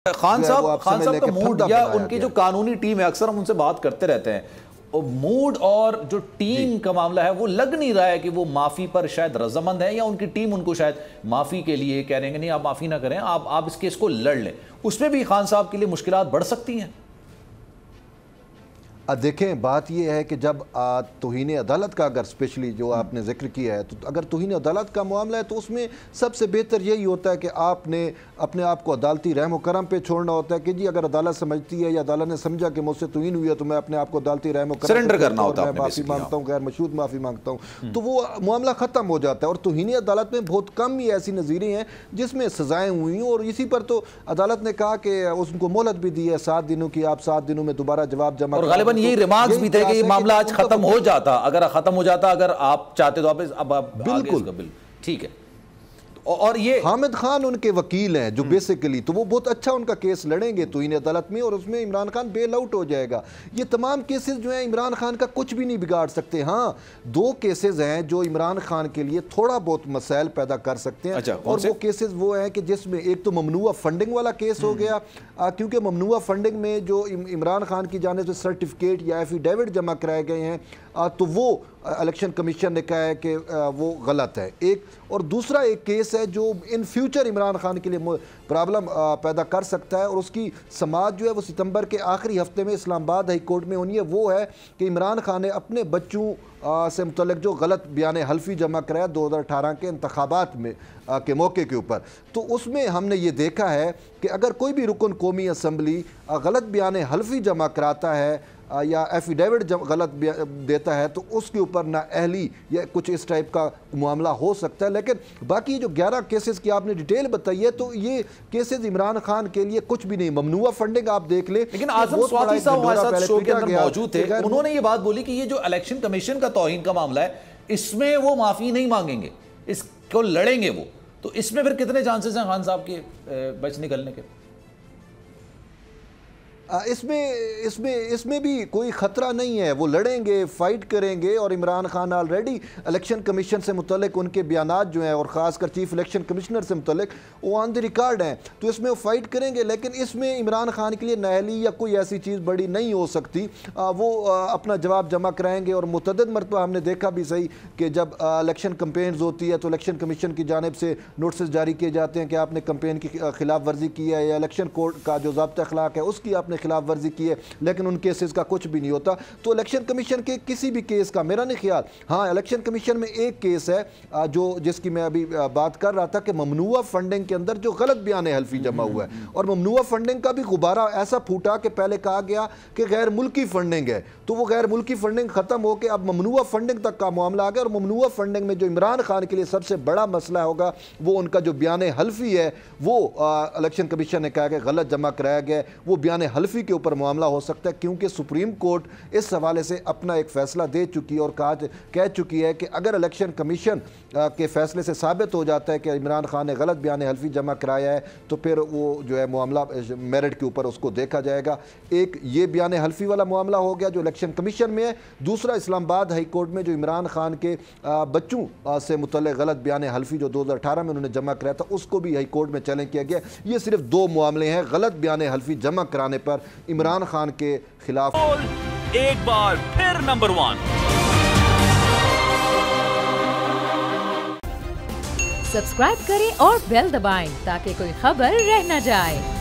खान साहब का मूड या उनकी जो कानूनी टीम है, अक्सर हम उनसे बात करते रहते हैं, और मूड और जो टीम का मामला है वो लग नहीं रहा है कि वो माफी पर शायद रजामंद है, या उनकी टीम उनको शायद माफी के लिए कह रहे हैं नहीं आप माफी ना करें, आप इस केस को लड़ लें। उसमें भी खान साहब के लिए मुश्किलात बढ़ सकती हैं। देखें, बात यह है कि जब तौहीन अदालत का अगर स्पेशली जो आपने जिक्र किया है, तो अगर तौहीन अदालत का मामला है तो उसमें सबसे बेहतर यही होता है कि आपने अपने आप को अदालती रहम करम पे छोड़ना होता है कि जी अगर अदालत समझती है या अदालत ने समझा कि मुझसे तौहीन हुई है तो मैं अपने आप को अदालती रहम करम सरेंडर करना होता है, मैं माफ़ी मांगता हूँ, गैर मशहूद माफ़ी मांगता हूँ, तो वो मामला ख़त्म हो जाता है। और तौहीन अदालत में बहुत कम ही ऐसी नज़ीरें हैं जिसमें सज़ाएँ हुई, और इसी पर तो अदालत ने कहा कि उसको मोहलत भी दी है 7 दिनों की, आप 7 दिनों में दोबारा जवाब जमा। और गालिबन यही रिमार्क्स भी थे कि ये मामला आज खत्म हो जाता, अगर खत्म हो जाता, अगर आप चाहते तो आप बिल्कुल ठीक है। और ये हामिद खान उनके वकील हैं जो बेसिकली, तो वो बहुत अच्छा उनका केस लड़ेंगे तौहीन अदालत में, और उसमें इमरान खान बेल आउट हो जाएगा। ये तमाम केसेस जो हैं इमरान खान का कुछ भी नहीं बिगाड़ सकते। हाँ, 2 केसेस हैं जो इमरान खान के लिए थोड़ा बहुत मसाइल पैदा कर सकते हैं। अच्छा, और वो केसेस वो हैं कि जिसमें एक तो ममनुआ फंडिंग वाला केस हो गया, क्योंकि ममनुआ फंडिंग में जो इमरान खान की जाने से सर्टिफिकेट या एफिडेविट जमा कराए गए हैं, तो वो इलेक्शन कमीशन ने कहा है कि वो गलत है एक। और दूसरा एक केस है जो इन फ्यूचर इमरान खान के लिए प्रॉब्लम पैदा कर सकता है, और उसकी समाज जो है वो सितंबर के आखिरी हफ्ते में इस्लामाबाद हाई कोर्ट में होनी है। वो है कि इमरान खान ने अपने बच्चों से मुतल्लिक जो गलत बयान हल्फी जमा कराया 2018 के इंतखाबात में के मौके के ऊपर, तो उसमें हमने ये देखा है कि अगर कोई भी रुकन कौमी असम्बली गलत बयान हल्फी जमा कराता है या एफिडेविट गलत देता है तो उसके ऊपर नाअहली या कुछ इस टाइप का मामला हो सकता है। लेकिन बाकी जो 11 केसेस की आपने डिटेल बताई है, तो ये केसेस इमरान खान के लिए कुछ भी नहीं। ममनुआ फंडिंग आप देख ले, लेकिन आजम स्वाति साहब हमारे साथ शो के अंदर मौजूद थे, उन्होंने ये बात बोली कि ये जो इलेक्शन कमीशन का तौहीन का मामला है, इसमें वो माफी नहीं मांगेंगे, इसको लड़ेंगे वो। तो इसमें फिर कितने चांसेस हैं खान साहब के बच निकलने के? इसमें भी कोई ख़तरा नहीं है, वो लड़ेंगे, फ़ाइट करेंगे। और Imran Khan already election commission से मुतल्लिक उनके बयानात जो हैं, और ख़ासकर चीफ इलेक्शन कमिश्नर से मुतल्लिक, वो ऑन द रिकॉर्ड हैं, तो इसमें वो फ़ाइट करेंगे। लेकिन इसमें इमरान खान के लिए नाअहली या कोई ऐसी चीज़ बड़ी नहीं हो सकती। वो अपना जवाब जमा कराएँगे। और मुतअद्दिद मरतबा हमने देखा भी सही कि जब इलेक्शन कंपेन्स होती है तो इलेक्शन कमीशन की जानिब से नोटिस जारी किए जाते हैं कि आपने कंपेन की खिलाफ वर्जी की है, या इलेक्शन कोड का जो ज़ाब्ता अखलाक है उसकी आपने खिलाफ वर्जी की है, लेकिन उन केसेस का कुछ भी नहीं होता। तो इलेक्शन कमीशन के किसी भी केस का मेरा नहीं ख्याल। हाँ, इलेक्शन कमीशन में एक केस है जो जिसकी मैं अभी बात कर रहा था कि ममनुआ फंडिंग के अंदर जो गलत बयान हल्फी जमा हुआ है, और ममनुआ फंडिंग का भी गुब्बारा ऐसा फूटा कि पहले कहा गया कि गैर मुल्की फंडिंग है, तो वो गैर मुल्की फंडिंग खत्म होकर अब ममनुआ फंडिंग तक का मामला आ गया। और ममनुआ फंडिंग में जो इमरान खान के लिए सबसे बड़ा मसला होगा वो उनका जो बयान हल्फी है, वो इलेक्शन कमीशन ने कहा कि गलत जमा कराया गया, वो बयान हल्फी के ऊपर मामला हो सकता है। क्योंकि सुप्रीम कोर्ट इस हवाले से अपना एक फैसला दे चुकी है और कह चुकी है कि अगर इलेक्शन कमीशन के फैसले से साबित हो जाता है कि इमरान खान ने गलत बयान हल्फी जमा कराया है, तो फिर वो जो है मामला मेरिट के ऊपर उसको देखा जाएगा। एक ये बयान हल्फी वाला मामला हो गया जो इलेक्शन कमीशन में है। दूसरा, इस्लामाबाद हाई कोर्ट में जो इमरान खान के बच्चों से मुतल्लिक गलत बयान हल्फी जो 2018 में उन्होंने जमा कराया था, उसको भी हाई कोर्ट में चैलेंज किया गया। ये सिर्फ 2 मामले हैं गलत बयान हल्फी जमा कराने पर इमरान खान के खिलाफ। एक बार फिर नंबर 1 सब्सक्राइब करें और बेल दबाएं ताकि कोई खबर रह न जाए।